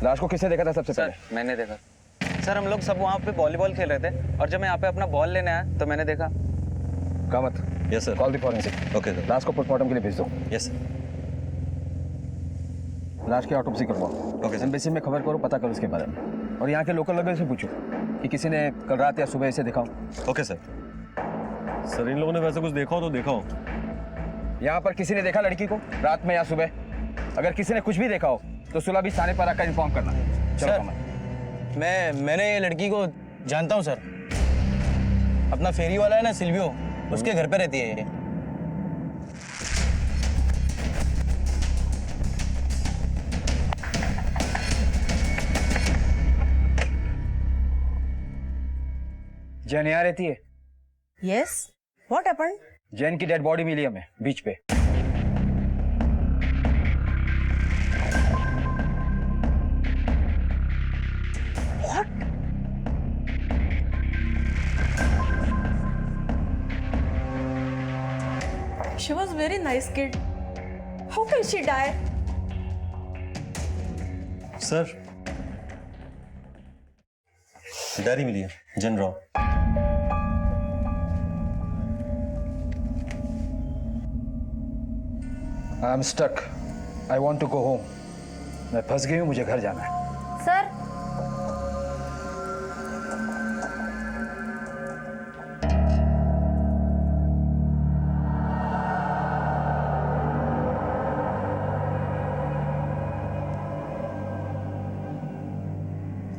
लाश को किसने देखा था सबसे सर पहले? मैंने देखा। सर हम लोग सब वहाँ पे वॉलीबॉल खेल रहे थे और जब मैं यहाँ पे अपना बॉल लेने आया तो मैंने देखा। Kamat, yes sir. Call the forensic. Okay sir. लाश को पोस्टमार्टम के लिए भेज दो। Yes sir. लाश की ऑटोप्सी करवाओ। Okay sir. एम्बेसी में खबर करो, पता करो इसके बारे में, और यहाँ के लोकल लोगों से पूछो कि किसी ने कल रात या सुबह इसे देखा हो। Okay sir. सर इन लोगों ने वैसे कुछ देखा हो तो देखा हो। यहाँ पर किसी ने देखा लड़की को रात में या सुबह? अगर किसी ने कुछ भी देखा हो तो सुलह भी थाने पर आकर इन्फॉर्म करना। चलो सर, कामत। मैंने ये लड़की को जानता हूँ सर। अपना फेरी वाला है ना सिल्वियो, उसके घर पे रहती है ये। जैन यहाँ रहती है? Yes. What happened? जैन की डेड बॉडी मिली हमें बीच पे। She was very nice kid. How can she die? Sir diary मिली है, जन रॉ। I am stuck. I want to go home. मैं फंस गई हूँ, मुझे घर जाना है। सर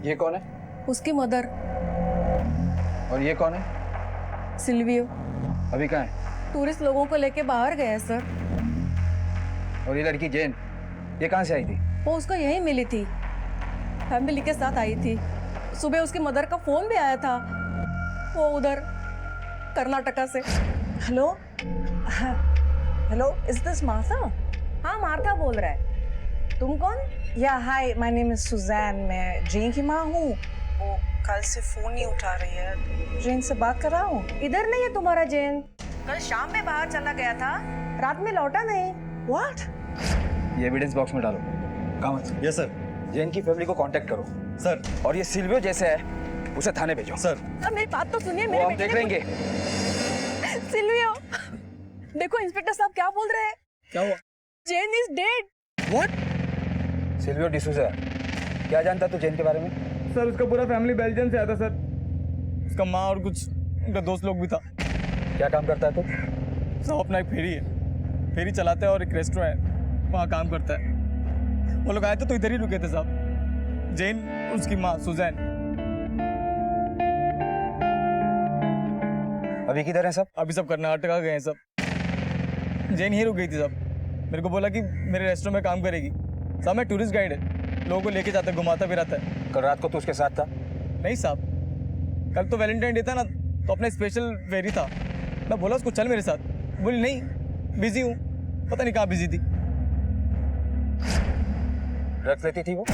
ये कौन है? उसकी मदर और ये कौन है? सिल्वियो अभी कहाँ है? टूरिस्ट लोगों को लेके बाहर गए हैं सर। और ये लड़की जैन, ये कहाँ से आई थी? वो उसको यहीं मिली थी, फैमिली के साथ आई थी। सुबह उसकी मदर का फोन भी आया था, वो उधर कर्नाटका से। Hello hello, is this Martha? हाँ मार्था बोल रहा है। तुम कौन? या हाय, माय नेम इज सुजैन। मैं जेन की माँ हूँ। वो कल से फोन नहीं उठा रही है। जेन से बात कर रहा हूँ। इधर नहीं है तुम्हारा जैन। कल शाम में बाहर चला गया था, रात में लौटा नहीं। व्हाट? ये एविडेंस बॉक्स में डालो। Kamat, yes sir. जैन की फैमिली को कांटेक्ट करो सर। और ये सिल्वियो जैसे है उसे थाने भेजो। सर सर मेरी बात तो सुनिए। वो मेरे हम बेटे देख ने लेंगे। सिल्वियो, देखो इंस्पेक्टर साहब क्या बोल रहे हैं। क्या हुआ? Jain is dead. What? Silvio D'Souza, क्या जानता तू जैन के बारे में? सर उसका पूरा फैमिली बेल्जियम से आया था सर। उसका माँ और कुछ उनका दोस्त लोग भी था। क्या काम करता है तू? सब अपना एक फेरी है, फेरी चलाता है और एक रेस्टोरेंट है, वहाँ काम करता है। वो लोग आए थे तो इधर ही रुके थे साहब। जैन, उसकी माँ सुजैन। अभी किधर है सब? अभी सब कर्नाटका गए हैं सब। जैन ही रुक गई थी सब। मेरे को बोला कि मेरे रेस्टोरेंट में काम करेगी। साहब मैं टूरिस्ट गाइड है, लोगों को लेके जाता है, घुमाता फिराता है। कल रात को तू उसके साथ था? नहीं साहब, कल तो वैलेंटाइन डे था ना, तो अपना स्पेशल फेरी था। मैं बोला उसको चल मेरे साथ, बोली नहीं बिजी हूँ। पता नहीं कहाँ बिजी थी। ड्रग्स लेती थी वो?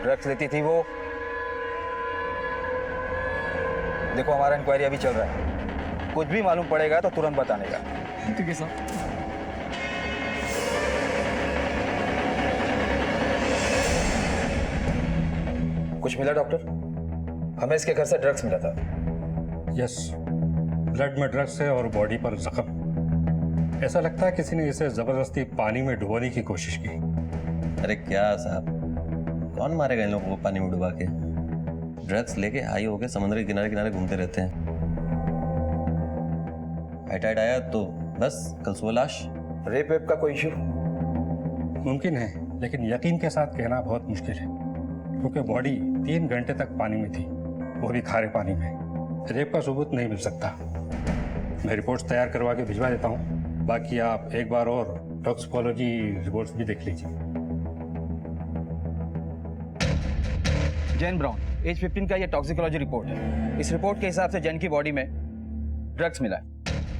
ड्रग्स लेती थी वो? देखो हमारा इंक्वायरी अभी चल रहा है, कुछ भी मालूम पड़ेगा तो तुरंत बताने का। ठीक है साहब। कुछ मिला डॉक्टर? हमें इसके घर से ड्रग्स मिला था। यस, ब्लड में ड्रग्स है और बॉडी पर जख्म। ऐसा लगता है किसी ने इसे जबरदस्ती पानी में डुबोने की कोशिश की। अरे क्या साहब, कौन मारेगा इन लोगों को पानी में डुबा के? ड्रग्स लेके हाई होके समुद्र के किनारे किनारे घूमते रहते हैं। हाइटाइड आया तो बस कल सुबह लाश। रेप वेप का कोई इशू? मुमकिन है, लेकिन यकीन के साथ कहना बहुत मुश्किल है, क्योंकि बॉडी 3 घंटे तक पानी में थी, वो भी खारे पानी में। रेप का सबूत नहीं मिल सकता। मैं रिपोर्ट्स तैयार करवा के भिजवा देता हूँ। बाकी आप एक बार और टॉक्सिकोलॉजी रिपोर्ट्स भी देख लीजिए। जैन ब्राउन, एज 15 का ये टॉक्सिकोलॉजी रिपोर्ट है। इस रिपोर्ट के हिसाब से जैन की बॉडी में ड्रग्स मिला है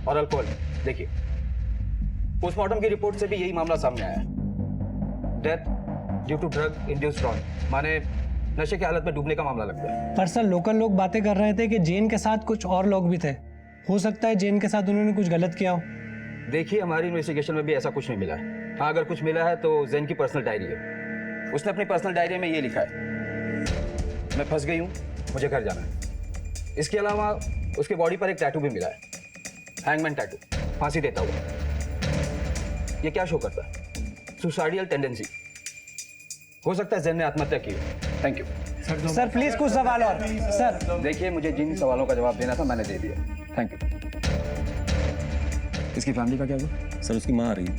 और अल्कोहल। देखिए पोस्टमार्टम की रिपोर्ट से भी यही मामला सामने आया है। Death due to drug induced drown, माने नशे की हालत में डूबने का मामला लगता है। पर सर लोकल लोग बातें कर रहे थे कि जैन के साथ कुछ और लोग भी थे। हो सकता है जैन के साथ उन्होंने कुछ गलत किया हो। देखिए हमारी इन्वेस्टिगेशन में भी ऐसा कुछ नहीं मिला है। हाँ अगर कुछ मिला है तो जैन की पर्सनल डायरी है। उसने अपनी पर्सनल डायरी में ये लिखा है, मैं फंस गई हूँ, मुझे घर जाना है। इसके अलावा उसके बॉडी पर एक टैटू भी मिला है, हैंगमैन टैटू, फांसी देता हुआ। ये क्या शो करता है? Suicidal tendency. हो सकता है जैन ने आत्महत्या की। थैंक यू सर प्लीज कुछ सवाल और सर। देखिए, मुझे जिन सवालों का जवाब देना था मैंने दे दिया। Thank you. इसकी फैमिली का क्या हुआ? सर उसकी माँ आ रही है।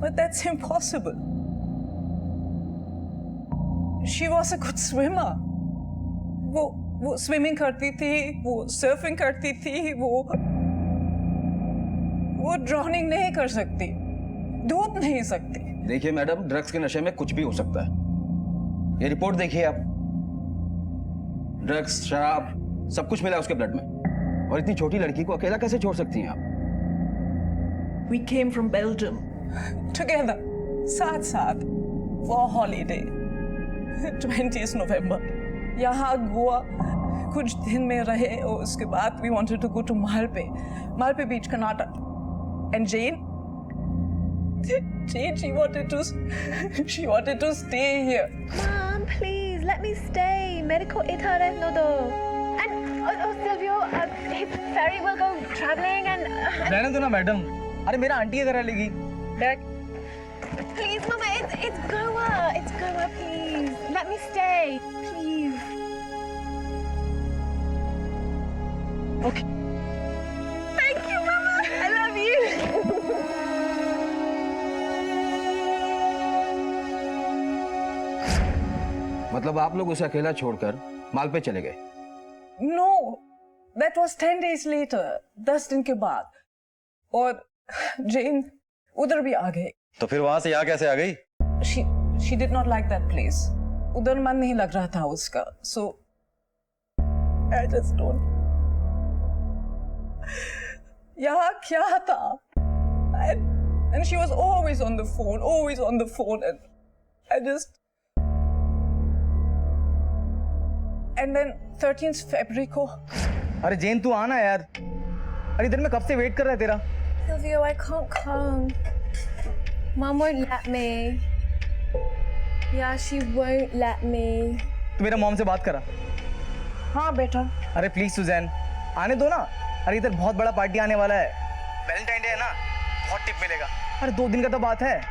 But that's impossible. She was a good swimmer. वो स्विमिंग करती थी, वो सर्फिंग करती थी, वो ड्राउनिंग नहीं कर सकती, डूब नहीं सकती। देखिए मैडम, ड्रग्स के नशे में कुछ भी हो सकता है। ये रिपोर्ट देखिए आप, ड्रग्स, शराब, सब कुछ मिला उसके ब्लड में। और इतनी छोटी लड़की को अकेला कैसे छोड़ सकती हैं आप? We came from Belgium together, साथ for a holiday. 20th November. यहाँ गोवा कुछ दिन में रहे और उसके बाद we wanted to go to Malpe Beach, Karnataka. And Jane, she wanted to stay here. Mom, please let me stay. मेरे को इधर रहने दो. And Silvio, Ferry will go traveling and. रहने दो ना मैडम। अरे मेरा आंटी इधर लेगी। Please, Mama, it's Goa. It's Goa, please. Let me stay, please. Okay. Thank you, Mama. I love you. मतलब आप लोग उसे अकेला छोड़कर माल पे चले गए? No, that was 10 days later. 10 दिन के बाद। और Jane उधर भी आ गई। तो फिर वहां से यहाँ कैसे आ गई? She did not like that place. उधर मन नहीं लग रहा था उसका. So I just don't. यहाँ क्या था? And she was always on the phone, and I just. And then 13th February को. अरे जेन तू आना यार। अरे इधर मैं कब से वेट कर रहा है तेरा। Silvio, I can't come. Mom won't let me. Yeah, she won't let me. तू मेरा मॉम से बात करा। हाँ बेटा। अरे प्लीज सुजैन, आने दो ना। अरे इधर बहुत बड़ा पार्टी आने वाला है, वैलेंटाइन डे है ना, बहुत टिप मिलेगा। अरे 2 दिन का तो बात है,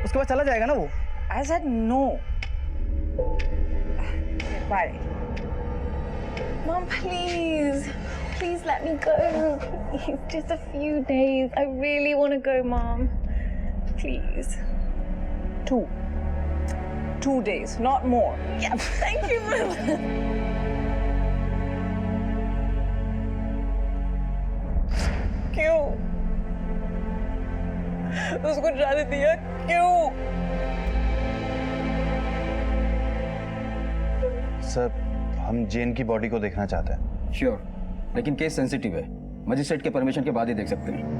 उसके बाद चला जाएगा ना वो। I said no. Bye. Mom, please let me go. It's just a few days. I really want to go, Mom. Please. 2 days, not more. Yeah, thank you, Mom. क्यों? उसको जाने दिया क्यों? सर हम जेन की बॉडी को देखना चाहते हैं। श्योर, लेकिन केस सेंसिटिव है, मजिस्ट्रेट के परमिशन के बाद ही देख सकते हैं।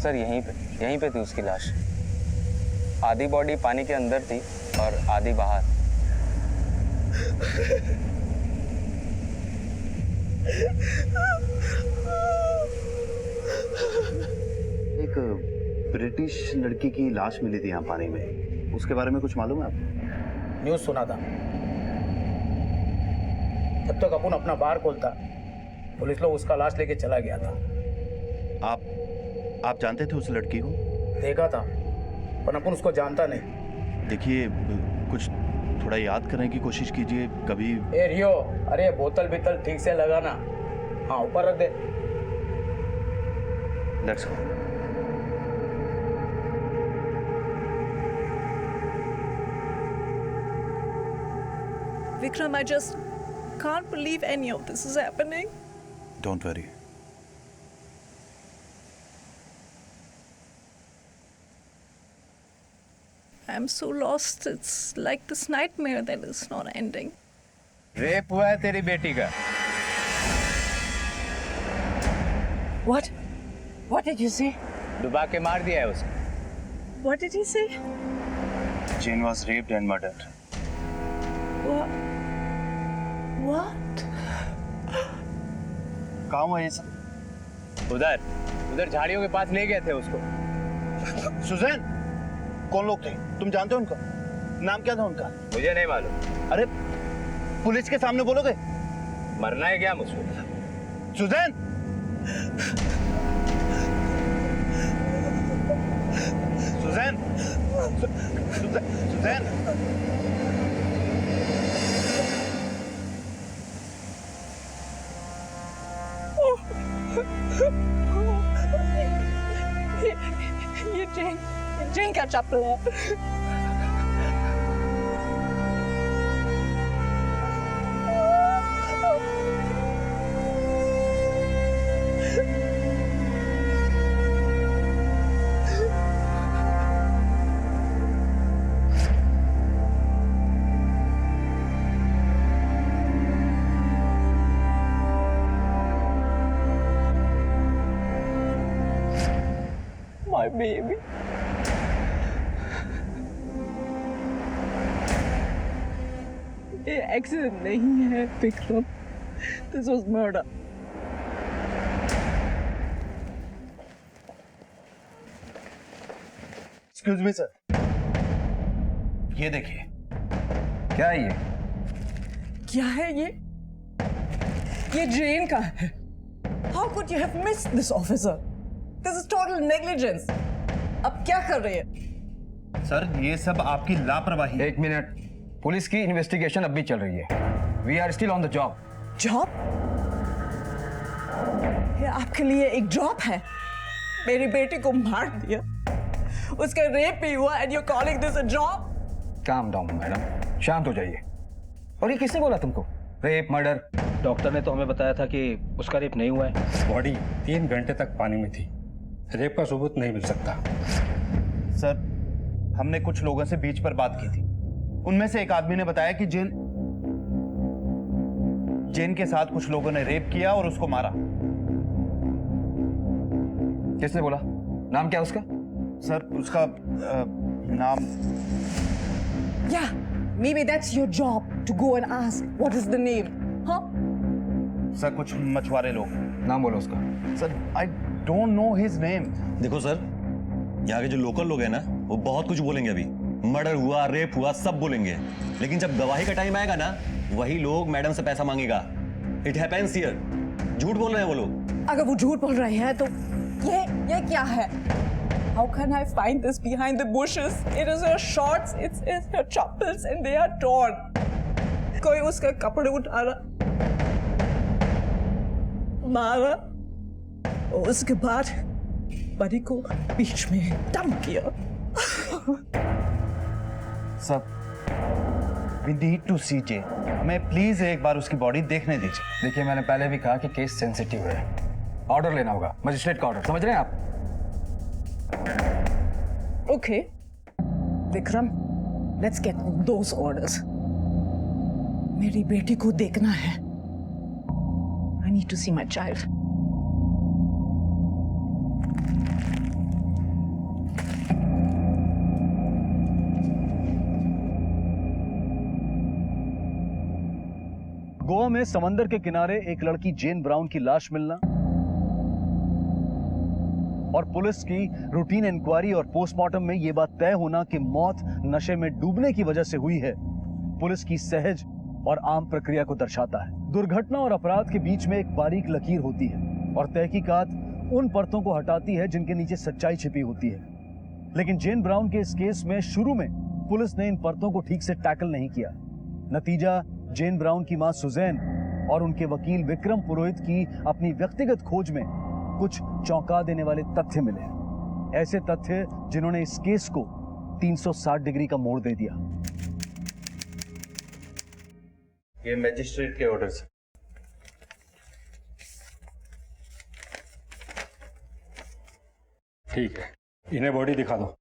सर यहीं पे थी उसकी लाश। आधी बॉडी पानी के अंदर थी और आधी बाहर। एक ब्रिटिश लड़की की लाश मिली थी यहाँ पानी में, उसके बारे में कुछ मालूम है आपको? न्यूज़ सुना था। जब तक अपन अपना बार खोलता, पुलिस लोग उसका लाश लेके चला गया था। आप जानते थे उस लड़की को? देखा था, पर अपन उसको जानता नहीं। देखिए कुछ थोड़ा याद करने की कोशिश कीजिए कभी। ए रियो, अरे बोतल बितल ठीक से लगाना। हाँ ऊपर रख दे। Let's go. Vikram, I just can't believe any of this is happening. Don't worry. I'm so lost. It's like this nightmare that is not ending. Rape हुआ है तेरी बेटी का। What? What did you say? डुबा के मार दिया है उसको। What did he say? Jane was raped and murdered. What? कहाँ हुआ ये सब? उधर झाड़ियों के पास ले गए थे उसको। सुजैन, कौन लोग थे? तुम जानते हो उनको? नाम क्या था उनका? मुझे नहीं मालूम। अरे पुलिस के सामने बोलोगे? मरना है क्या मुझको? सुजैन! सुजैन! सुजैन! ये जेन का चप्पल है। My baby. ये एक्सीडेंट नहीं है Vikram, this was murder. Excuse me sir, ये देखिए। क्या है ये? क्या है ये? ये जेन का है। How could you have missed this, officer? This is total negligence. अब क्या कर रहे हैं? सर ये सब आपकी लापरवाही है। एक मिनट, पुलिस की इन्वेस्टिगेशन अब भी चल रही है। We are still on the job. Job? ये आपके लिए एक जॉब है? मेरी बेटी को मार दिया, उसका रेप भी हुआ, and you're calling this a job? Calm down madam, शांत हो जाइए। और ये किसने बोला तुमको? Rape, murder? डॉक्टर ने तो हमें बताया था कि उसका रेप नहीं हुआ है। बॉडी 3 घंटे तक पानी में थी, रेप का सबूत नहीं मिल सकता। सर हमने कुछ लोगों से बीच पर बात की थी, उनमें से एक आदमी ने बताया कि जेन के साथ कुछ लोगों ने रेप किया और उसको मारा। किसने बोला? नाम क्या उसका? सर उसका नाम। Yeah, maybe that's your job to go and ask what is the name, huh? Sir कुछ मछुआरे लोग। नाम बोलो उसका। Sir I don't know his name. देखो सर, यहाँ के जो लोकल लोग हैं ना, वो बहुत कुछ बोलेंगे। अभी मर्डर हुआ, रेप हुआ, सब बोलेंगे, लेकिन जब गवाही का टाइम आएगा ना, वही लोग मैडम से पैसा मांगेगा। It happens here. झूठ बोल रहे हैं वो लोग। अगर वो झूठ बोल रहे हैं तो ये क्या है? How can I find this behind the bushes? It is her shorts, it's her chappals and they are torn. कोई उसके कपड़े उठा रहा, मारा और उसके बाद बड़ी को बीच में डंप किया। सर वी नीड टू सी जेन, हमें प्लीज एक बार उसकी बॉडी देखने दीजिए। देखिए, मैंने पहले भी कहा कि केस सेंसिटिव है, ऑर्डर लेना होगा, मजिस्ट्रेट का ऑर्डर, समझ रहे हैं आप? Okay, Vikram, let's get those orders. मेरी बेटी को देखना है। I need to see my child. Goa में समंदर के किनारे एक लड़की जेन ब्राउन की लाश मिलना और पुलिस की रूटीन इंक्वायरी और पोस्टमार्टम में यह बात तय होना कि मौत नशे में डूबने की वजह से हुई है, पुलिस की सहज और आम प्रक्रिया को दर्शाता है। दुर्घटना और अपराध के बीच में एक बारीक लकीर होती है और तहकीकात उन परतों को हटाती है जिनके नीचे सच्चाई छिपी होती है। लेकिन जेन ब्राउन के इस केस में शुरू में पुलिस ने इन परतों को ठीक से टैकल नहीं किया। नतीजा, जेन ब्राउन की मां सुजैन और उनके वकील विक्रम पुरोहित की अपनी व्यक्तिगत खोज में कुछ चौंका देने वाले तथ्य मिले, ऐसे तथ्य जिन्होंने इस केस को 360 डिग्री का मोड़ दे दिया। ये मजिस्ट्रेट के ऑर्डर से। ठीक है, इन्हें बॉडी दिखा दो।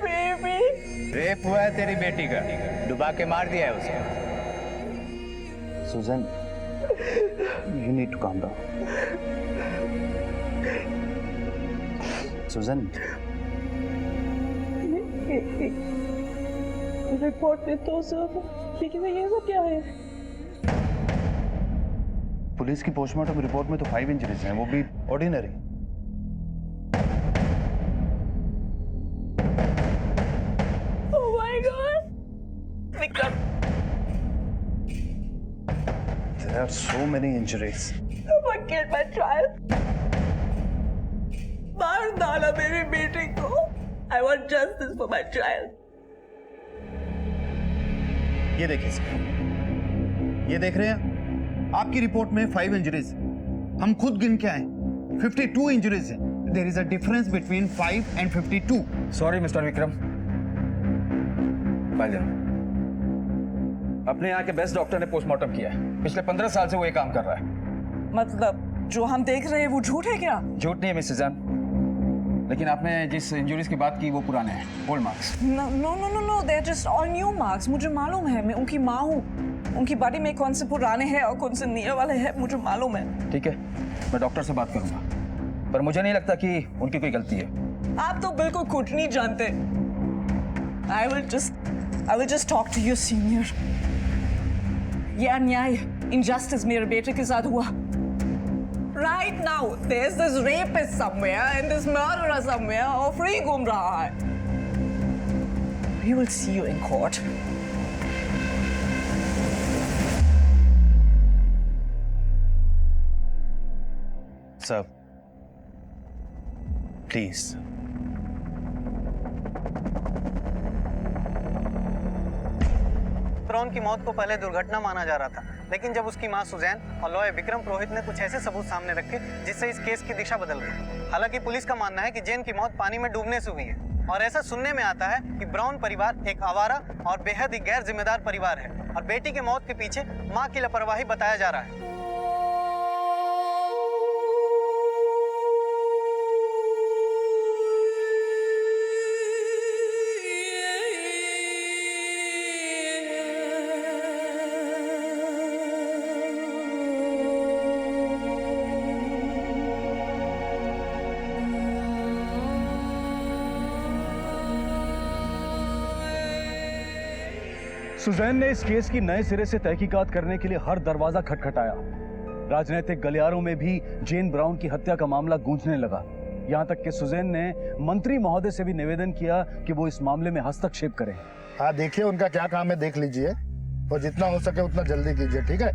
baby. रेप हुआ है तेरी बेटी का, डुबा के मार दिया है उसे। Susan, you need to calm down. Susan, report में तो सब, लेकिन ये सब क्या है? पुलिस की पोस्टमार्टम रिपोर्ट में तो 5 इंजरीज हैं, वो भी ordinary. Oh my God! Vikram, There are so many injuries. I killed my child. मार डाला मेरी बेटी को. I want justice for my child. ये देखिए सर, ये देख रहे हैं आपकी रिपोर्ट में 5 इंजरीज, हम खुद गिन के आए 52 इंजरीज हैं। There is a difference between 5 and 52। Sorry mister Vikram, अपने यहाँ के बेस्ट डॉक्टर ने पोस्टमार्टम किया है। पिछले 15 साल से वो ये काम कर रहा है। मतलब जो हम देख रहे हैं वो झूठ है क्या? झूठ नहीं है मिस सुजान, लेकिन आपने जिस इंजरीज की बात की वो पुराने हैं, old marks. No, no, no, no, no. They're just all new marks. मुझे मालूम है, मैं उनकी माँ हूँ। उनकी बॉडी में कौन से पुराने हैं और कौन से नए वाले हैं, मुझे मालूम है। ठीक है, मैं डॉक्टर से बात करूंगा, पर मुझे नहीं लगता कि उनकी कोई गलती है। आप तो बिल्कुल कुछ नहीं जानते। I will just talk to your senior. ये अन्याय, injustice मेरे बेटे के साथ हुआ। Right now, there's this rapist somewhere and this murderer somewhere और free घूम रहा है। We will see you in court. Sir, please. Brown की मौत को पहले दुर्घटना माना जा रहा था, लेकिन जब उसकी मां सुजैन और लॉयर विक्रम पुरोहित ने कुछ ऐसे सबूत सामने रखे जिससे इस केस की दिशा बदल गई। हालांकि पुलिस का मानना है कि जेन की मौत पानी में डूबने से हुई है, और ऐसा सुनने में आता है कि ब्राउन परिवार एक आवारा और बेहद ही गैर जिम्मेदार परिवार है, और बेटी की मौत के पीछे मां की लापरवाही बताया जा रहा है। सुजैन ने इस केस की नए सिरे से तहकीकात करने के लिए हर दरवाजा खटखटाया। राजनीतिक गलियारों में भी जेन ब्राउन की हत्या का मामला गूंजने लगा। यहाँ तक कि सुजैन ने मंत्री महोदय से भी निवेदन किया कि वो इस मामले में हस्तक्षेप करें। हाँ, देखिए उनका क्या काम है, देख लीजिए, और जितना हो सके उतना जल्दी कीजिए, ठीक है?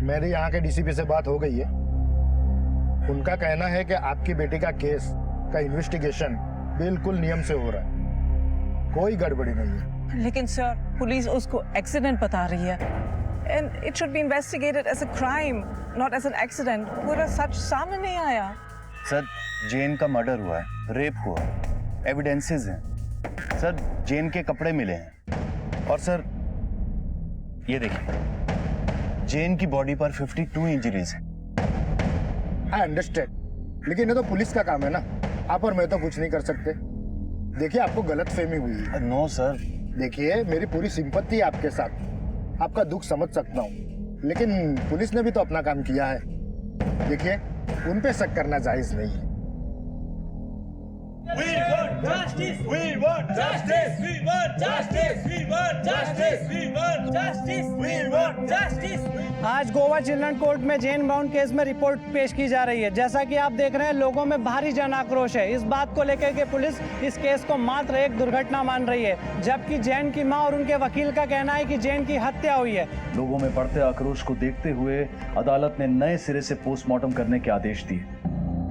मेरी यहाँ के डीसीपी से बात हो गई है। उनका कहना है कि आपकी बेटी का केस का इन्वेस्टिगेशन बिल्कुल नियम से हो रहा है, कोई गड़बड़ी नहीं है। लेकिन सर, पुलिस उसको एक्सीडेंट बता रही है, and it should be investigated as a crime, not as an accident. पूरा सच सामने नहीं आया। सर, जेन का मर्डर हुआ है, रेप हुआ है, एविडेंसेस हैं। सर, जेन के कपड़े मिले हैं, और सर ये देखिए, जेन की बॉडी पर 52 इंजरीज हैं। आई अंडरस्टैंड, लेकिन ये तो पुलिस का काम है ना, आप और मैं तो कुछ नहीं कर सकते। देखिए, आपको गलतफहमी हुई है। नो सर, देखिए, मेरी पूरी सिंपत्ति है आपके साथ, आपका दुख समझ सकता हूँ, लेकिन पुलिस ने भी तो अपना काम किया है। देखिए, उन पे शक करना जायज नहीं है। We want justice. We want justice. We want justice. We want justice. We want justice. We want justice. आज गोवा चिल्ड्रन कोर्ट में जेन ब्राउन केस में रिपोर्ट पेश की जा रही है। जैसा कि आप देख रहे हैं, लोगों में भारी जन आक्रोश है। इस बात को लेकर के पुलिस इस केस को मात्र एक दुर्घटना मान रही है, जबकि जेन की मां और उनके वकील का कहना है कि जेन की हत्या हुई है। लोगों में बढ़ते आक्रोश को देखते हुए अदालत ने नए सिरे से पोस्टमार्टम करने के आदेश दिए।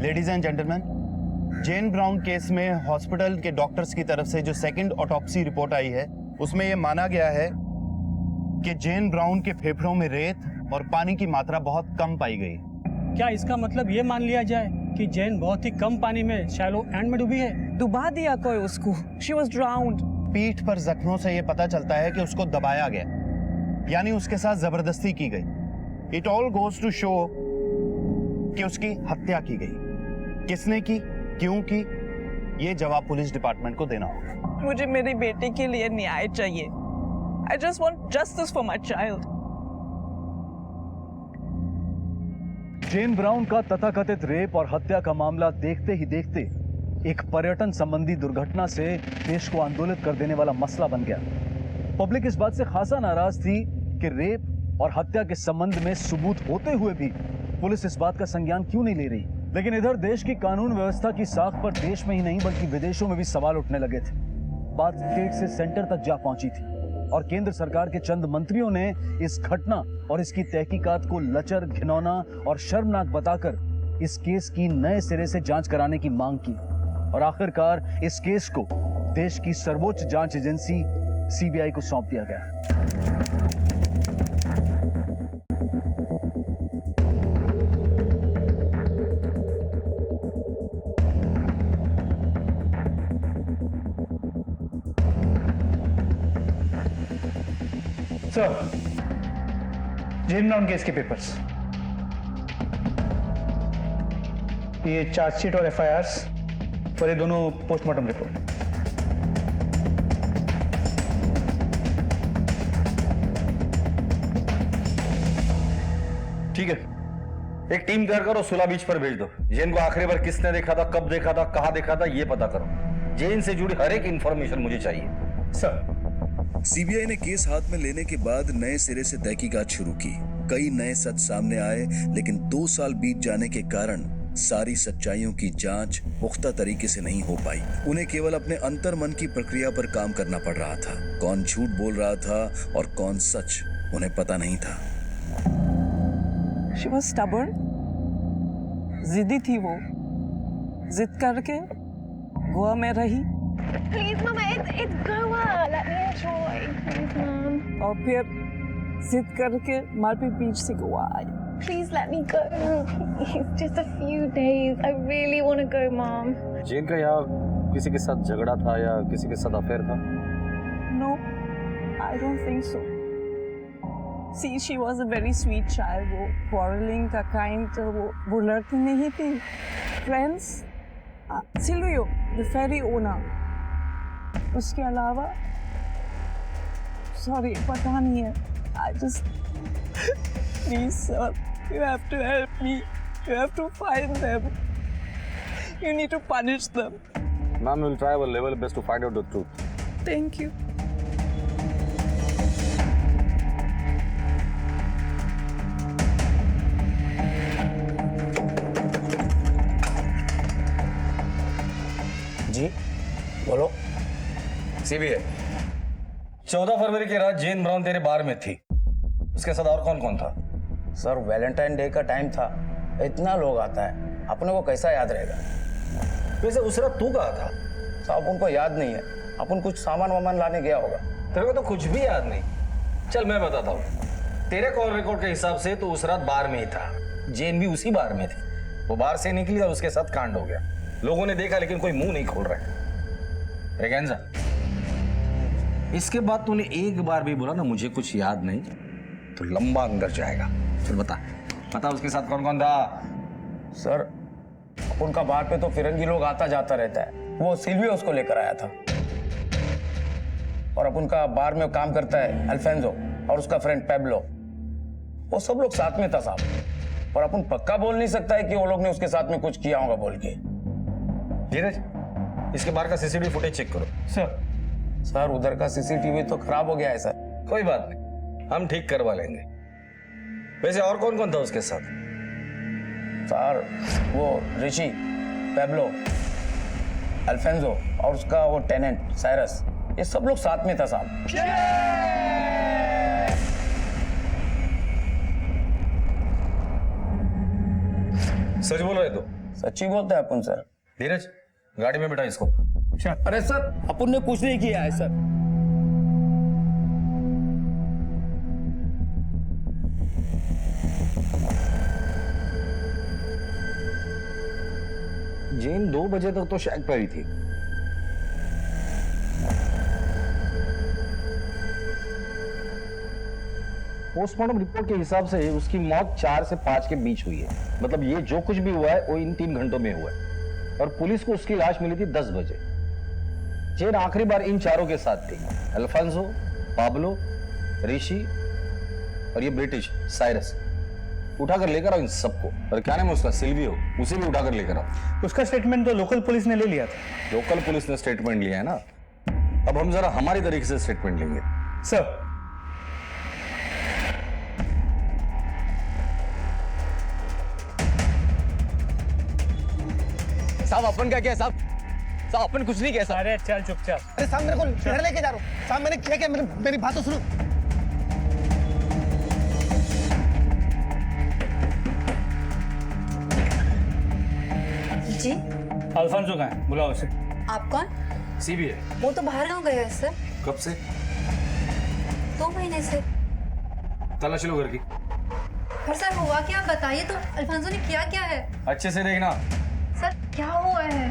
Ladies and gentleman, Jane Brown case में हॉस्पिटल के डॉक्टर्स की तरफ से जो सेकंड ऑटोप्सी रिपोर्ट आई है, उसमें यह माना गया है कि जेन ब्राउन के फेफड़ों में रेत और पानी की मात्रा बहुत कम पाई गई। क्या इसका मतलब ये मान लिया जाए कि जेन बहुत ही कम पानी में शैलो एंड में डूबी है? डुबा दिया कोई उसको। She was drowned. पीठ पर जख्मों से यह पता चलता है कि उसको दबाया गया, यानी उसके साथ जबरदस्ती की गई। It all goes to show कि उसकी हत्या की गई। किसने की, क्यों की, ये जवाब पुलिस डिपार्टमेंट को देना होगा। मुझे मेरी बेटी के लिए न्याय चाहिए। I just want justice for my child. Jane Brown का तथाकथित रेप और हत्या का मामला देखते ही देखते एक पर्यटन संबंधी दुर्घटना से देश को आंदोलित कर देने वाला मसला बन गया। पब्लिक इस बात से खासा नाराज थी कि रेप और हत्या के संबंध में सबूत होते हुए भी पुलिस इस बात का संज्ञान क्यों नहीं ले रही। लेकिन इधर देश की कानून व्यवस्था की साख पर देश में ही नहीं बल्कि विदेशों में भी सवाल उठने लगे थे। बात स्टेट से सेंटर तक जा पहुंची थी और केंद्र सरकार के चंद मंत्रियों ने इस घटना और इसकी तहकीकात को लचर, घिनौना और शर्मनाक बताकर इस केस की नए सिरे से जांच कराने की मांग की और आखिरकार इस केस को देश की सर्वोच्च जांच एजेंसी सीबीआई को सौंप दिया गया। सर, जेन ब्राउन केस के पेपर्स, ये चार्जशीट और एफआईआर्स और ये दोनों पोस्टमार्टम रिपोर्ट। ठीक है, एक टीम तैयार करो, सुला बीच पर भेज दो। जेन को आखिरी बार किसने देखा था, कब देखा था, कहां देखा था, ये पता करो। जेन से जुड़ी हर एक इंफॉर्मेशन मुझे चाहिए। सर। सीबीआई ने केस हाथ में लेने के बाद नए सिरे से तहकीकात शुरू की। कई नए सच सामने आए, लेकिन 2 साल बीत जाने के कारण सारी सच्चाइयों की जांच पुख्ता तरीके से नहीं हो पाई। उन्हें केवल अपने अंतर मन की प्रक्रिया पर काम करना पड़ रहा था। कौन झूठ बोल रहा था और कौन सच, उन्हें पता नहीं था। She was stubborn. जिद्दी थी वो, जिद करके गोवा में रही। Please, Mama, it's Goa. Let me enjoy. Please, Mom. और फिर जिद करके मालपी बीच से गोवा आई। Please let me go. It's just a few days. I really want to go, Mom. जेन का यहाँ किसी के साथ झगड़ा था या किसी के साथ अफेयर था? No, I don't think so. See, she was a very sweet child. वो quarreling का kind, वो लड़ती नहीं थी। Friends, Silvio, the ferry owner. उसके अलावा, sorry, पता नहीं है। I just, please, sir, you have to help me. You have to find them. You need to punish them. Ma'am, we'll try our level best to find out the truth. Thank you. जी बोलो। CBI, 14 फरवरी की रात जेन brown तेरे बार में थी। उसके साथ और कौन कौन था? सर, वैलेंटाइन डे का टाइम था, इतना लोग आता है, अपने को कैसा याद रहेगा? वैसे उस रात तू कहाँ था? साहब, उनको याद नहीं है। अपन कुछ सामान वामान लाने गया होगा। तेरे को तो कुछ भी याद नहीं। चल मैं बताता हूँ। तेरे कॉल रिकॉर्ड के हिसाब से तो उस रात बार में ही था। जेन भी उसी बार में थी। वो बार से निकली और उसके साथ कांड हो गया। लोगों ने देखा लेकिन कोई मुंह नहीं खोल रहा है। रेगेंजा, इसके बाद तूने एक बार भी बोला ना मुझे कुछ याद नहीं, तो लंबा अंदर जाएगा। चल बता उसके साथ कौन कौन था? सर, उनका बार पे तो फिरंगी लोग आता जाता रहता है। वो सिल्वियो उसको लेकर आया था। और अब उनका बार में काम करता है अल्फेंजो और उसका फ्रेंड पेब्लो। वो सब लोग साथ में था साहब। और अपन पक्का बोल नहीं सकता है कि वो लोग ने उसके साथ में कुछ किया होगा बोल के। धीरज, इसके बार का सीसीटीवी फुटेज चेक करो। सर, उधर का सीसीटीवी तो खराब हो गया है सर। कोई बात नहीं, हम ठीक करवा लेंगे। वैसे और कौन कौन था उसके साथ? सर, वो ऋषि, पेब्लो, अल्फेंजो और उसका वो टेनेंट साइरस, ये सब लोग साथ में था साहब। सच बोल रहे तो? सच्ची बोलते हैं अपन सर। धीरज, गाड़ी में बैठा इसको। अरे सर, अपन ने कुछ नहीं किया है सर। जेन 2 बजे तक तो शैक पर ही थी। पोस्टमार्टम रिपोर्ट के हिसाब से उसकी मौत 4 से 5 के बीच हुई है। मतलब ये जो कुछ भी हुआ है वो इन 3 घंटों में हुआ है। और पुलिस को उसकी लाश मिली थी 10 बजे। जेन आखिरी बार इन चारों के साथ थी, अल्फांसो, पाब्लो, ऋषि और ये ब्रिटिश साइरस। उठाकर लेकर आओ इन सबको। और क्या नाम है उसका, सिल्वियो, उसे भी उठाकर लेकर आओ। उसका स्टेटमेंट तो लोकल पुलिस ने ले लिया था। लोकल पुलिस ने स्टेटमेंट लिया है ना, अब हम जरा हमारी तरीके से स्टेटमेंट लेंगे। सर, साहब अपन क्या किया साहब? साहब अपन कुछ नहीं किया साहब। अरे चल चुपचाप। अरे साहब मेरे को इधर लेके जा रहा हूँ। साहब मैंने क्या किया, मेरी बात तो सुनो। जी अल्फांसो कहाँ है? बुलाओ उसे। आप कौन? सीबीआई। वो तो बाहर गाँव गए हैं सर। कब से? 2 महीने से। तलाशी लो घर की। पर सर हुआ क्या, आप बताइए तो। अल्फांसो ने किया क्या है? अच्छे से देखना। सर क्या हुआ है?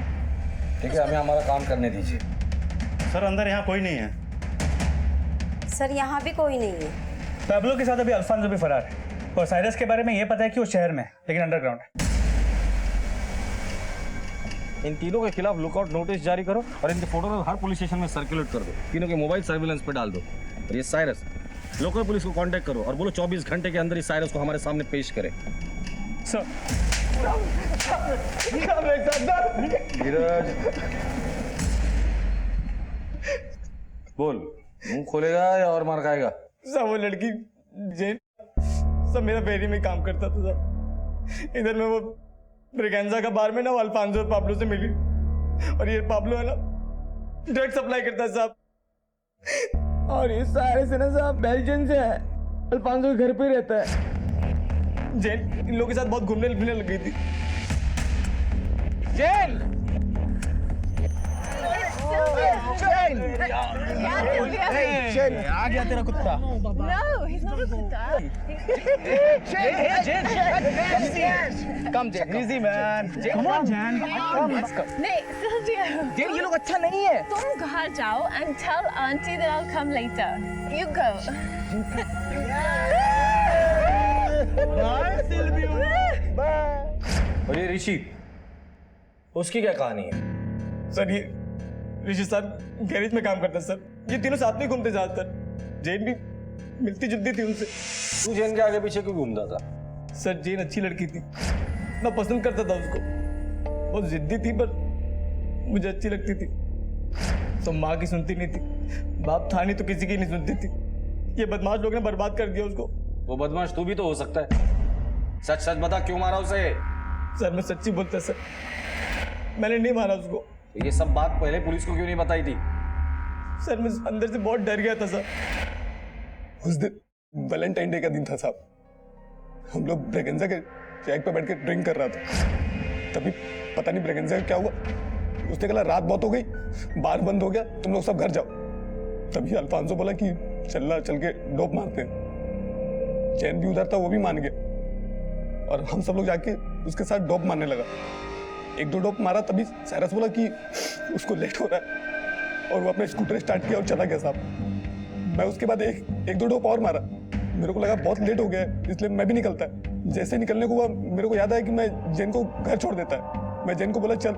ठीक है, हमें हमारा काम करने दीजिए। सर अंदर यहाँ कोई नहीं है। सर यहाँ भी कोई नहीं है। पैब्लो के साथ अभी अल्फांसो भी फरार है और साइरस के बारे में ये पता है कि वो शहर में है लेकिन अंडरग्राउंड है। इन तीनों के खिलाफ लुकआउट नोटिस जारी करो और इनके फोटो में हर पुलिस स्टेशन में सर्कुलेट कर दो। तीनों के मोबाइल सर्विलेंस पे डाल दो। और ये साइरस, लोकल पुलिस को कांटेक्ट करो और बोलो 24 घंटे के अंदर इस साइरस को हमारे सामने पेश करे। सर धीरज, बोल, मुंह खोलेगा या और मार खाएगा? सब वो लड़की जेन सब मेरा फेरी में काम करता था साहब। इधर में वो ब्रिगेंजा का बार में ना वो अल्फांसो और पाब्लो से मिली और ये पाब्लो है ना ड्रग सप्लाई करता है साहब। और ये सारे से ना साहब बेल्जियम से है। अल्फांसो के घर पे ही रहता है। जेन इन लोगों के साथ बहुत घूमने फिरने लग गई थी। जेन आ गया तेरा कुत्ता। No, he's not a kuta. Come Jen, easy man. Come on Jen. नहीं, Sylvia. Jen, ये लोग अच्छा नहीं है। तुम घर जाओ and tell auntie that I'll come later. You go. Bye, Silvio. Bye. और ये ऋषि, उसकी क्या कहानी है? सर ये ऋषि साहब गैरेज में काम करता है सर। ये तीनों साथ में घूमते ज्यादातर। जेन भी मिलती जुलती थी उनसे। तू जेन के आगे पीछे क्यों घूमता था? सर जेन अच्छी लड़की थी, मैं पसंद करता था उसको। बहुत जिद्दी थी पर मुझे अच्छी लगती थी। तो माँ की सुनती नहीं थी, बाप था नहीं तो किसी की नहीं सुनती थी। ये बदमाश लोग ने बर्बाद कर दिया उसको। वो बदमाश तू भी तो हो सकता है। सच सच बता, क्यों मारा उसे? सर मैं सच्ची बोलता सर, मैंने नहीं मारा उसको। ये सब बात पहले पुलिस को क्यों नहीं बताई थी? सर मैं अंदर से बहुत डर गया था सर। उस दिन वैलेंटाइन डे का दिन था साहब। हम लोग ब्रेगेंजा के चेक पे बैठ के ड्रिंक कर रहा था। तभी पता नहीं ब्रेगेंजा का क्या हुआ, उसने कहा रात बहुत हो गई, बार बंद हो गया, तुम लोग सब घर जाओ। तभी अल्फांसो बोला कि चलना, चल के डोप मारते हैं। चैन भी उधर था, वो भी मान गया और हम सब लोग जाके उसके साथ डोप मारने लगा। 1-2 डोप मारा, तभी साइरस बोला कि उसको लेट हो रहा है और वो अपना स्कूटर स्टार्ट किया और चला गया साहब। मैं उसके बाद 1-2 डोप और मारा। मेरे को लगा बहुत लेट हो गया है, इसलिए मैं भी निकलता है। जैसे निकलने को हुआ, मेरे को याद आया कि मैं जेन को घर छोड़ देता है। मैं जेन को बोला चल।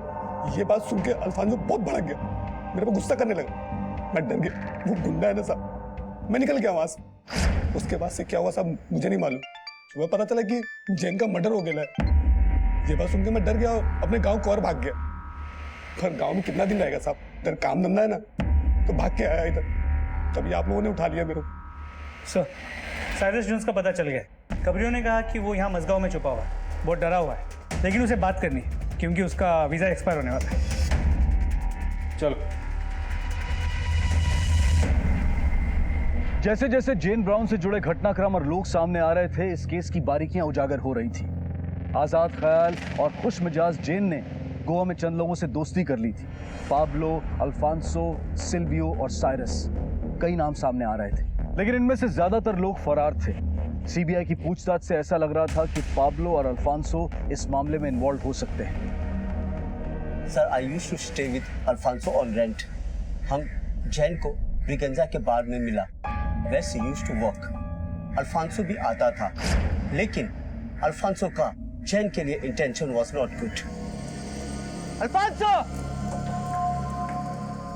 ये बात सुन के अल्फांसो बहुत भड़क गया, मेरे को गुस्सा करने लगा। मैं डर गया, वो गुंडा है ना साहब। मैं निकल गया वहां से। उसके बाद से क्या हुआ साहब मुझे नहीं मालूम। सुबह पता चला कि जेन का मर्डर हो गया है। ये बात सुन के मैं डर गया और अपने गांव को और भाग गया। पर गांव में कितना दिन रहेगा साहब, इधर काम धंधा है ना, तो भाग के आया इधर। तभी आप लोगों ने उठा लिया मेरे को। सर साइरस जोन्स का पता चल गया। कबरियों ने कहा कि वो यहाँ मजगांव में छुपा हुआ है, बहुत डरा हुआ है, लेकिन उसे बात करनी है क्योंकि उसका वीज़ा एक्सपायर होने वाला है। चलो। जैसे जैसे जेन ब्राउन से जुड़े घटनाक्रम और लोग सामने आ रहे थे, इस केस की बारीकियां उजागर हो रही थी। आजाद ख्याल और खुश मिजाज जेन ने गोवा में चंद लोगों से दोस्ती कर ली थी। पाब्लो, अल्फांसो, सिल्वियो और साइरस, कई नाम सामने आ रहे थे, लेकिन इनमें से ज्यादातर लोग फरार थे। सीबीआई की पूछताछ से ऐसा लग रहा था कि पाब्लो और अल्फांसो इस मामले में इन्वॉल्व हो सकते हैं। Sir I used to stay with Alfonso on rent. हम जैन को ब्रिगेंजा के बार में मिला, वैसे यूज्ड टू वर्क। अल्फांसो भी आता था, लेकिन अल्फांसो का जैन के लिए intention was not good. Alfonso!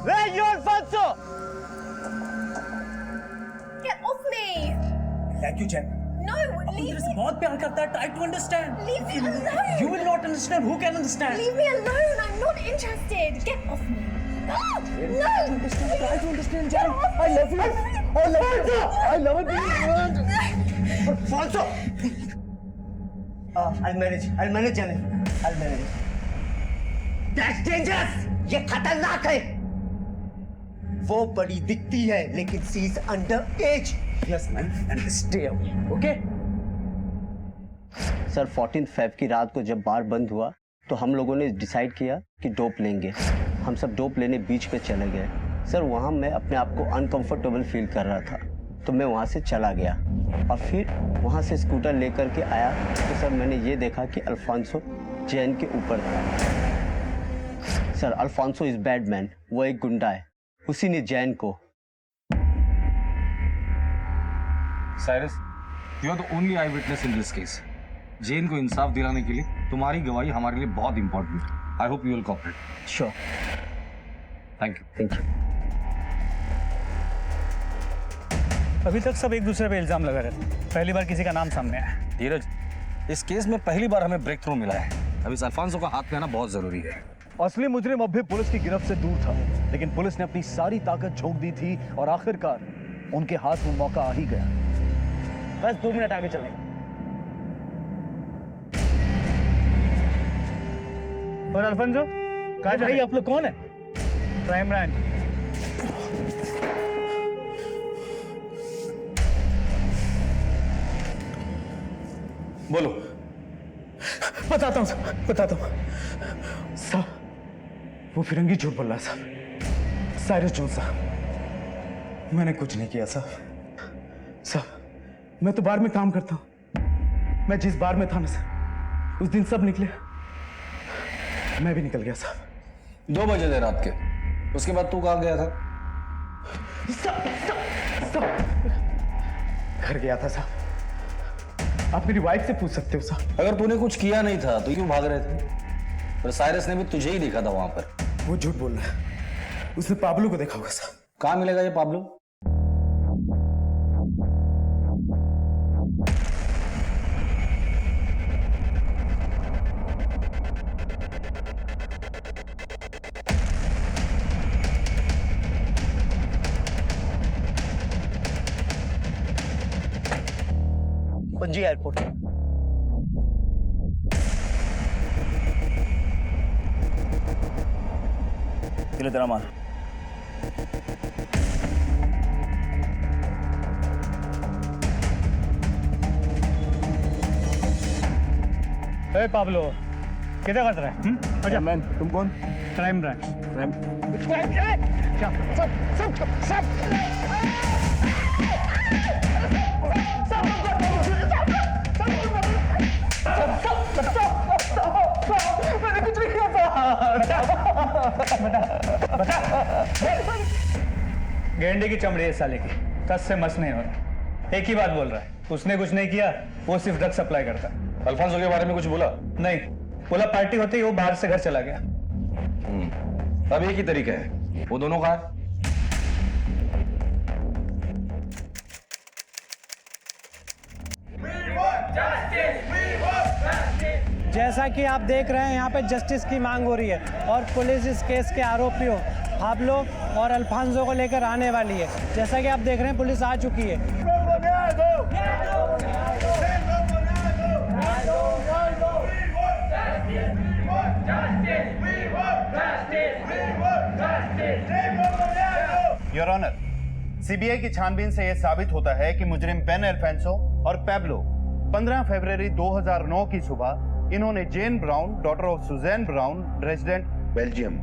Where are you, Alfonso? Get off me! Thank you, Jen. No, leave me. बहुत प्यार करता है. Try to understand. Leave me alone. You will not understand. Who can understand? Leave me alone. I'm not interested. Get off me. Ah, no. Try to understand, Jen. I love you. I love you. I love you. Alfonso! I'll manage, Janet. I'll manage. That's dangerous! ये खतरनाक है। वो बड़ी दिखती है, लेकिन she is under age. Yes, man. And stay away. Okay? Sir 14 Feb की रात को जब बार बंद हुआ तो हम लोगों ने डिसाइड किया कि डोप लेंगे। हम सब डोप लेने बीच पे चले गए। सर वहाँ मैं अपने आप को अनकंफर्टेबल फील कर रहा था तो मैं वहाँ से चला गया और फिर वहाँ से स्कूटर लेकर के आया तो सर मैंने ये देखा कि अल्फांसो जैन के ऊपर था। Sir Alfonso is bad man, वो एक गुंडा है, उसी ने जैन को। Cyrus, you are the only eye witness in this case. Jane को इंसाफ दिलाने के लिए तुम्हारी गवाही हमारे लिए बहुत इंपॉर्टेंट है। I hope you will cooperate. Sure. Thank you. Thank you. अभी तक सब एक दूसरे पे इल्जाम लगा रहे थे, पहली बार किसी का नाम सामने आया। धीरज, इस केस में पहली बार हमें ब्रेक थ्रू मिला है। अब इस अल्फांसो का हाथ में आना बहुत जरूरी है। असली मुजरिम अब भी पुलिस की गिरफ्त से दूर था, लेकिन पुलिस ने अपनी सारी ताकत झोंक दी थी और आखिरकार उनके हाथ में मौका आ ही गया। बस 2 मिनट आगे चलें। और अल्फांसो, कहाँ जा रहे हैं? आप लोग कौन है? Crime branch. बोलो। बताता हूँ साहब, वो फिरंगी झूठ बोल रहा है साहब। साइरस जोन साहब, मैंने कुछ नहीं किया साहब, मैं तो बार में काम करता हूँ। मैं जिस बार में था ना साहब, उस दिन सब निकले, मैं भी निकल गया साहब। 2 बजे थे रात के, उसके बाद तू कहाँ गया था? घर गया था साहब। आप मेरी वाइफ से पूछ सकते हो साहब। अगर तूने कुछ किया नहीं था तो क्यों भाग रहे थे? पर साइरस ने भी तुझे ही देखा था वहां पर। वो झूठ बोल रहा है, उसने पाब्लो को देखा होगा साहब। कहाँ मिलेगा ये पाब्लो? पणजी एयरपोर्ट। चलो तेरा माल। ए पाब्लो, किधर कर रहा है? अच्छा मैन, तुम कौन? Crime branch. मैंने कुछ नहीं किया गेंडे की चमड़ी है साले की, कस से मस नहीं हो रहा। एक ही बात बोल रहा है, उसने कुछ नहीं किया, वो सिर्फ ड्रग सप्लाई करता। अल्फांसो के बारे में कुछ बोला? नहीं बोला, पार्टी होते ही वो बाहर से घर चला गया। अब एक ही तरीका है, वो दोनों कहाँ है? जैसा कि आप देख रहे हैं यहाँ पे जस्टिस की मांग हो रही है और पुलिस इस केस के आरोपियों पाब्लो और अल्फांसो को लेकर आने वाली है। जैसा कि आप देख रहे हैं पुलिस आ चुकी है। योर ऑनर, सीबीआई की छानबीन से यह साबित होता है कि मुजरिम बेन अल्फांसो और पैब्लो 15 फरवरी 2009 की सुबह इन्होंने Jane Brown, daughter of Susan Brown, resident Belgium,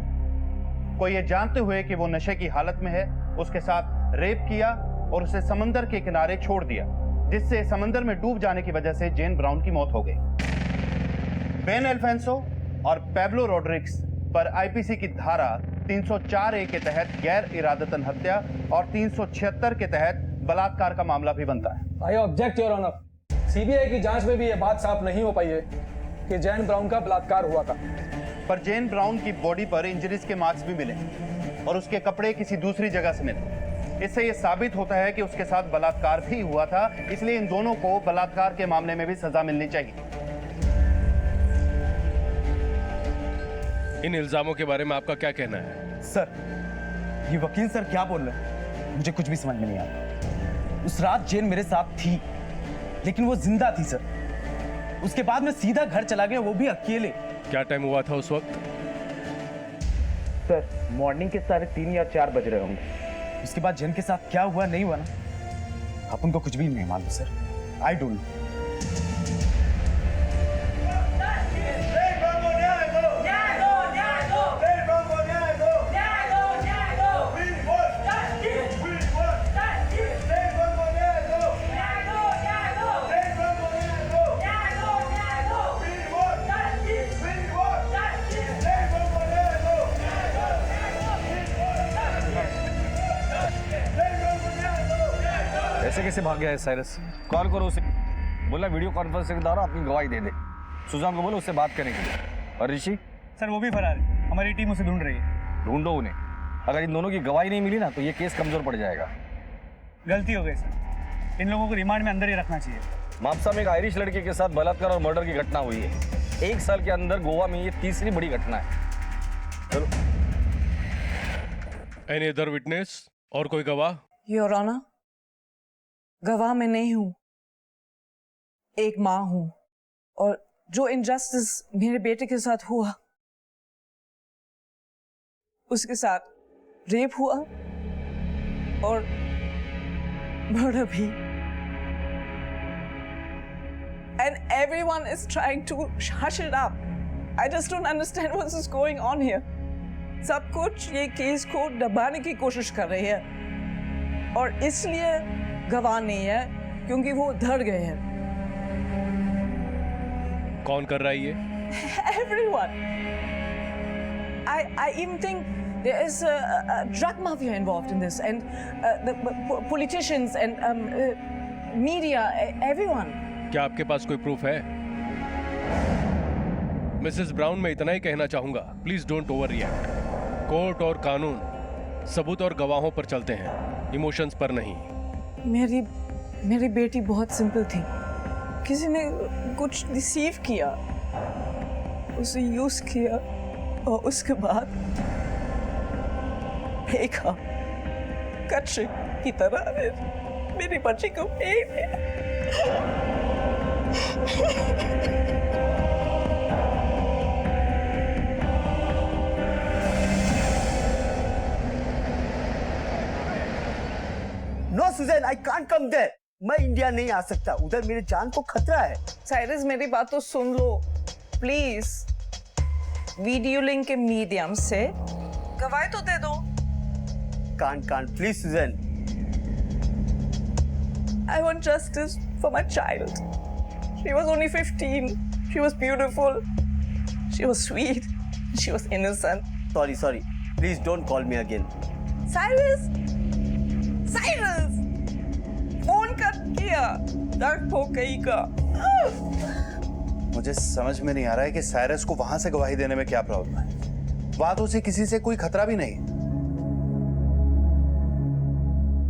को यह जानते हुए कि वो नशे की हालत में है, उसके साथ रेप किया और उसे समंदर के किनारे छोड़ दिया, जिससे समंदर में डूब जाने की वजह से जेन ब्राउन की मौत हो गई। बेन अल्फांसो और पैब्लो रोड्रिग्स पर आईपीसी की धारा 304A के तहत गैर इरादतन हत्या और 376 के तहत बलात्कार का मामला भी बनता है। I object your honour, CBI की जांच में भी यह बात साफ नहीं हो पाई है कि जैन ब्राउन का बलात्कार हुआ था। पर जेन ब्राउन की बॉडी पर इंजरीज के मार्क्स भी मिले और उसके कपड़े किसी दूसरी जगह से मिले। इससे यह साबित होता है कि उसके साथ बलात्कार भी हुआ था, इसलिए इन दोनों को बलात्कार के मामले में भी सजा मिलनी चाहिए। इन इल्जामों के बारे में आपका क्या कहना है? सर, ये वकील सर क्या बोल रहे हैं? मुझे कुछ भी समझ में नहीं आता। उस रात जेन मेरे साथ थी, लेकिन वो जिंदा थी सर। उसके बाद मैं सीधा घर चला गया, वो भी अकेले। क्या टाइम हुआ था उस वक्त? सर, मॉर्निंग के 3:30 या 4 बज रहे होंगे। उसके बाद जेन के साथ क्या हुआ नहीं हुआ ना, अपन को कुछ भी नहीं मालूम सर। I don't know. ऐसे कैसे भाग गया है साइरस? कॉल करो उसे, बोला वीडियो कॉन्फ्रेंस के द्वारा अपनी गवाही दे दे। सुजान को बोलो उससे बात करने के लिए। और ऋषि? सर वो भी फरार है, हमारी टीम उसे ढूंढ रही है। ढूंढो उन्हें। अगर इन दोनों की गवाही नहीं मिली ना तो ये केस कमजोर पड़ जाएगा। गलती हो गई सर, इन लोगों को रिमांड में अंदर ही रखना चाहिए। मापसा में एक आयरिश लड़के के साथ बलात्कार और मर्डर की घटना हुई है। 1 साल के अंदर गोवा में ये तीसरी बड़ी घटना है। चलो। Any other witness? और कोई गवाह? योर ऑनर, गवाह मैं नहीं हूं, एक मां हूं, और जो इनजस्टिस मेरे बेटे के साथ हुआ, उसके साथ रेप हुआ और मर्डर भी। And everyone is trying to hush it up. I just don't understand what is going on here. सब कुछ ये केस को दबाने की कोशिश कर रहे हैं और इसलिए गवाह नहीं है क्योंकि वो डर गए हैं। कौन कर रहा है ये? Everyone. I even think there is a drug mafia involved in this, and the politicians and media, everyone. क्या आपके पास कोई प्रूफ है? मिसेस ब्राउन, मैं इतना ही कहना चाहूंगा, please don't over react. Court और कानून सबूत और गवाहों पर चलते हैं, इमोशंस पर नहीं। मेरी बेटी बहुत सिंपल थी, किसी ने कुछ डिसीव किया, उसे यूज किया और उसके बाद फेंका कचरे की तरह मेरी बच्ची को फेंक दिया। No Suzanne, I can't come there. मैं इंडिया नहीं आ सकता, उधर मेरी जान को खतरा है। साइरस, मेरी बात तो सुन लो प्लीज। वीडियो लिंक के मीडियम से गवाही तो दे दो। Can't please Suzanne. I want justice for my child. She was only 15. She was beautiful. She was sweet. She was innocent. Sorry. Please don't call me again. Cyrus! Phone कर किया, दर्द हो गई का। मुझे समझ में नहीं आ रहा है कि साइरस को वहां से गवाही देने में क्या प्रॉब्लम है। वहां तो उसे किसी से कोई खतरा भी नहीं।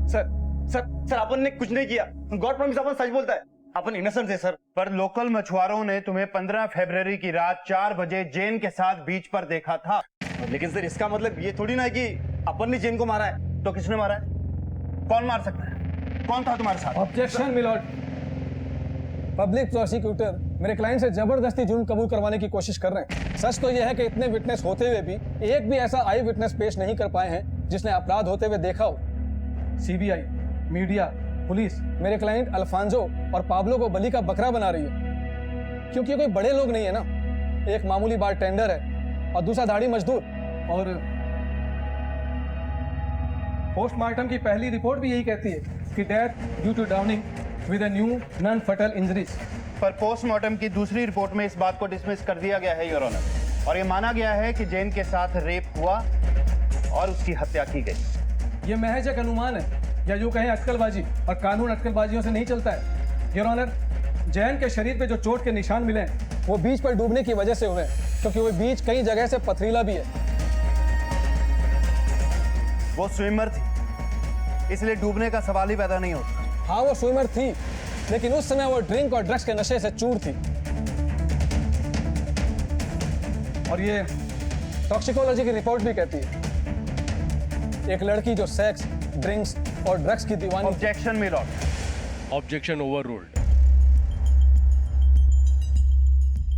सर अपन ने कुछ नहीं किया। गॉड प्रॉमिस अपन सच बोलता है, अपन इनोसेंट है सर। पर लोकल मछुआरों ने तुम्हें 15 फरवरी की रात 4 बजे जेन के साथ बीच पर देखा था। लेकिन सर इसका मतलब ये थोड़ी ना है कि अपन ने जेन को मारा है। तो किसने मारा है? कौन मार सकता है? कौन था तुम्हारे साथ? Objection milord. पब्लिक प्रोसिक्यूटर मेरे क्लाइंट से जबरदस्ती जुर्म कबूल करवाने की कोशिश कर रहे हैं। सच तो यह है कि इतने विटनेस होते हुए भी एक भी ऐसा आई विटनेस पेश नहीं कर पाए हैं जिसने अपराध होते हुए देखा हो। सीबीआई, मीडिया, पुलिस मेरे क्लाइंट अल्फांजो और पाब्लो को बलि का बकरा बना रही है, क्योंकि ये कोई बड़े लोग नहीं है ना। एक मामूली बार टेंडर है और दूसरा दाढ़ी मजदूर। और पोस्टमार्टम की पहली रिपोर्ट भी यही कहती है कि death due to drowning with a new non fatal injuries. पर पोस्टमार्टम की दूसरी रिपोर्ट में इस बात को डिसमिस कर दिया गया है योर ऑनर, और ये माना गया है कि जैन के साथ रेप हुआ और उसकी हत्या की गई। ये महज एक अनुमान है या यूं कहें अटकलबाजी, और कानून अटकलबाजियों से नहीं चलता है। योर ऑनर, जैन के शरीर पे जो चोट के निशान मिले हैं वो बीच पर डूबने की वजह से हुए हैं। क्योंकि वो बीच कई जगह से पथरीला भी है। वो स्विमर थी, इसलिए डूबने का सवाल ही पैदा नहीं होता। हाँ वो स्विमर थी, लेकिन उस समय वो ड्रिंक और ड्रग्स के नशे से चूर थी। और ये टॉक्सिकोलॉजी की रिपोर्ट भी कहती है एक लड़की जो सेक्स, ड्रिंक्स और ड्रग्स की दीवानी। ऑब्जेक्शन मिल ऑर्डर। Objection overruled.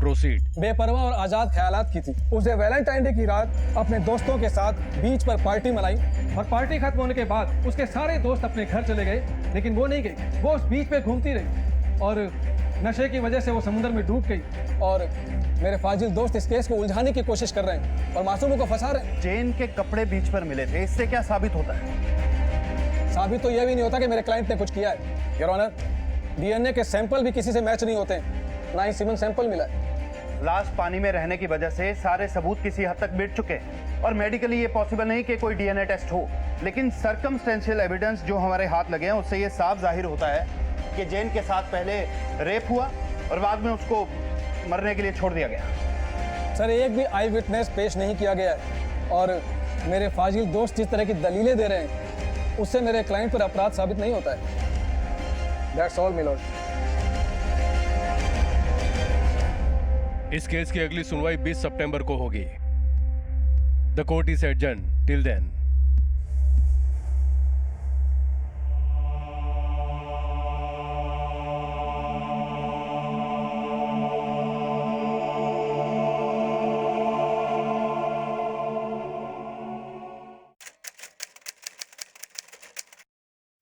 प्रोसीड। बेपरवाह और आजाद ख्यालात की थी। उसने वैलेंटाइन डे की रात अपने दोस्तों के साथ बीच पर पार्टी मनाई और पार्टी खत्म होने के बाद उसके सारे दोस्त अपने घर चले गए, लेकिन वो नहीं गई। वो उस बीच पे घूमती रही और नशे की वजह से वो समुद्र में डूब गई। और मेरे फाजिल दोस्त इस केस को उलझाने की कोशिश कर रहे हैं और मासूमों को फंसा रहे हैं। जेन के कपड़े बीच पर मिले थे, इससे क्या साबित होता है? साबित तो यह भी नहीं होता कि मेरे क्लाइंट ने कुछ किया है। योर ऑनर, डीएनए के सैंपल भी किसी से मैच नहीं होते, ना ही सीमन सैंपल मिला है। लाश पानी में रहने की वजह से सारे सबूत किसी हद तक मिट चुके हैं और मेडिकली ये पॉसिबल नहीं कि कोई डीएनए टेस्ट हो, लेकिन सर्कमस्टेंशियल एविडेंस जो हमारे हाथ लगे हैं उससे ये साफ जाहिर होता है कि जेन के साथ पहले रेप हुआ और बाद में उसको मरने के लिए छोड़ दिया गया। सर, एक भी आई विटनेस पेश नहीं किया गया है और मेरे फाजिल दोस्त जिस तरह की दलीलें दे रहे हैं उससे मेरे क्लाइंट पर अपराध साबित नहीं होता है। That's all my lord. इस केस की अगली सुनवाई 20 सितंबर को होगी। The court is adjourn till then.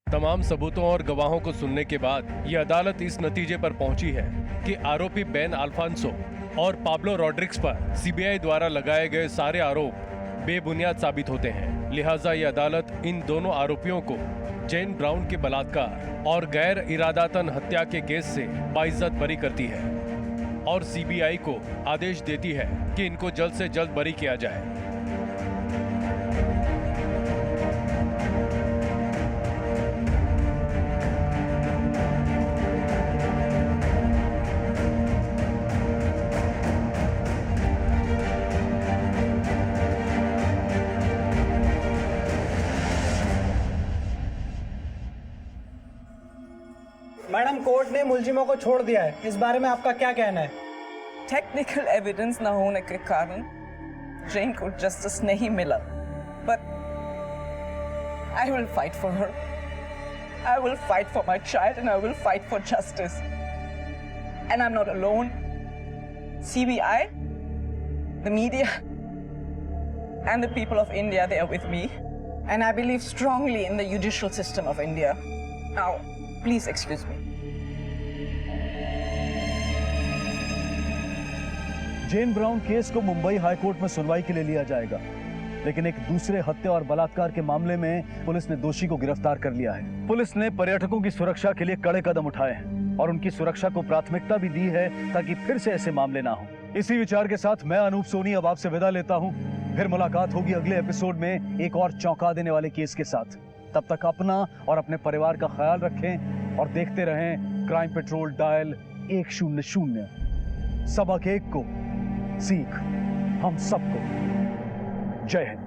तमाम सबूतों और गवाहों को सुनने के बाद यह अदालत इस नतीजे पर पहुंची है कि आरोपी बेन अल्फांसो और पाब्लो रॉड्रिक्स पर सीबीआई द्वारा लगाए गए सारे आरोप बेबुनियाद साबित होते हैं। लिहाजा यह अदालत इन दोनों आरोपियों को जेन ब्राउन के बलात्कार और गैर इरादातन हत्या के केस से बाइज्जत बरी करती है और सीबीआई को आदेश देती है कि इनको जल्द से जल्द बरी किया जाए। मैडम, कोर्ट ने मुलजिमों को छोड़ दिया है, इस बारे में आपका क्या कहना है? टेक्निकल एविडेंस ना होने के कारण जेन को जस्टिस नहीं मिला, but I will fight for her. I will fight for my child and I will fight for justice. And I am not alone. CBI, the media, and the people of India, they are with me, and I believe strongly in the judicial system of India. Now, please excuse me. Jane Brown case को Mumbai high court में सुनवाई के लिए लिया जाएगा, लेकिन एक दूसरे हत्या और बलात्कार के मामले में पुलिस ने दोषी को गिरफ्तार कर लिया है। पुलिस ने पर्यटकों की सुरक्षा के लिए कड़े कदम उठाए हैं और उनकी सुरक्षा को प्राथमिकता भी दी है ताकि फिर से ऐसे मामले ना हो। इसी विचार के साथ मैं अनूप सोनी अब आपसे विदा लेता हूं। फिर मुलाकात होगी अगले एपिसोड में एक और चौंका देने वाले केस के साथ। तब तक अपना और अपने परिवार का ख्याल रखें और देखते रहें क्राइम पेट्रोल डायल 100। सबक एक को सीख हम सबको। जय हिंद।